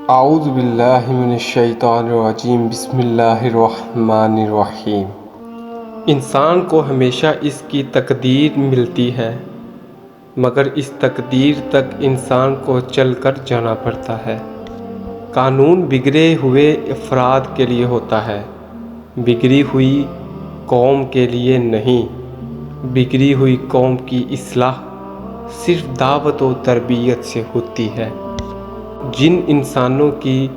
اعوذ باللہ من الشیطان الرجیم بسم اللہ الرحمن الرحیم۔ انسان کو ہمیشہ اس کی تقدیر ملتی ہے، مگر اس تقدیر تک انسان کو چل کر جانا پڑتا ہے۔ قانون بگڑے ہوئے افراد کے لیے ہوتا ہے، بگڑی ہوئی قوم کے لیے نہیں۔ بگڑی ہوئی قوم کی اصلاح صرف دعوت و تربیت سے ہوتی ہے۔ جن انسانوں کی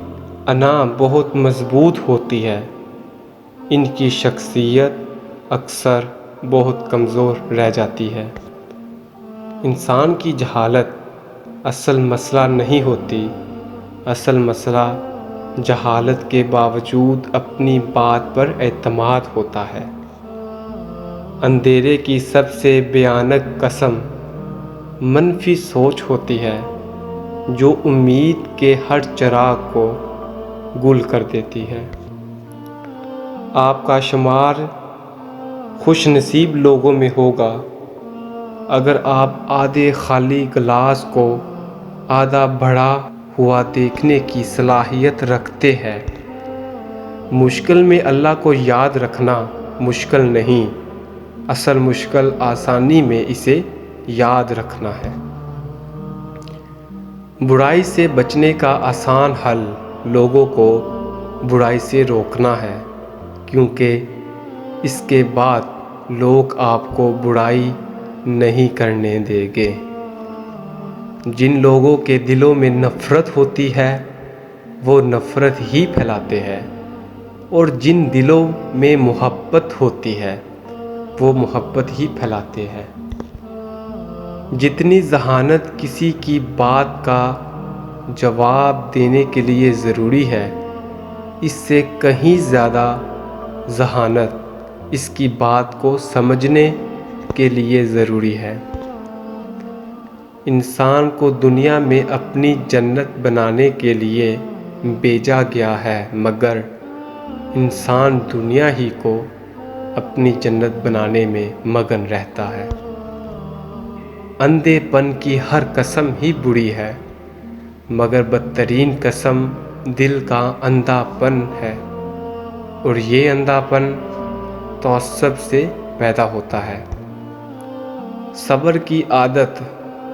انا بہت مضبوط ہوتی ہے، ان کی شخصیت اکثر بہت کمزور رہ جاتی ہے۔ انسان کی جہالت اصل مسئلہ نہیں ہوتی، اصل مسئلہ جہالت کے باوجود اپنی بات پر اعتماد ہوتا ہے۔ اندھیرے کی سب سے بھیانک قسم منفی سوچ ہوتی ہے، جو امید کے ہر چراغ کو گل کر دیتی ہے۔ آپ کا شمار خوش نصیب لوگوں میں ہوگا اگر آپ آدھے خالی گلاس کو آدھا بھرا ہوا دیکھنے کی صلاحیت رکھتے ہیں۔ مشکل میں اللہ کو یاد رکھنا مشکل نہیں، اصل مشکل آسانی میں اسے یاد رکھنا ہے۔ برائی سے بچنے کا آسان حل لوگوں کو برائی سے روکنا ہے، کیونکہ اس کے بعد لوگ آپ کو برائی نہیں کرنے دیں گے۔ جن لوگوں کے دلوں میں نفرت ہوتی ہے وہ نفرت ہی پھیلاتے ہیں، اور جن دلوں میں محبت ہوتی ہے وہ محبت ہی پھیلاتے ہیں۔ جتنی ذہانت کسی کی بات کا جواب دینے کے لیے ضروری ہے، اس سے کہیں زیادہ ذہانت اس کی بات کو سمجھنے کے لیے ضروری ہے۔ انسان کو دنیا میں اپنی جنت بنانے کے لیے بھیجا گیا ہے، مگر انسان دنیا ہی کو اپنی جنت بنانے میں مگن رہتا ہے۔ اندھے پن کی ہر قسم ہی بری ہے، مگر بدترین قسم دل کا اندھا پن ہے، اور یہ اندھا پن تعصب سے پیدا ہوتا ہے۔ صبر کی عادت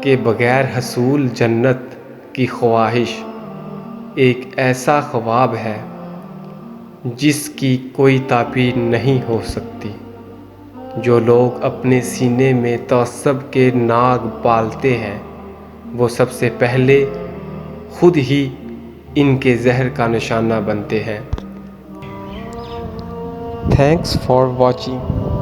کے بغیر حصول جنت کی خواہش ایک ایسا خواب ہے جس کی کوئی تعبیر نہیں ہو سکتی۔ جو لوگ اپنے سینے میں تعصب کے ناگ پالتے ہیں، وہ سب سے پہلے خود ہی ان کے زہر کا نشانہ بنتے ہیں۔ Thanks for watching.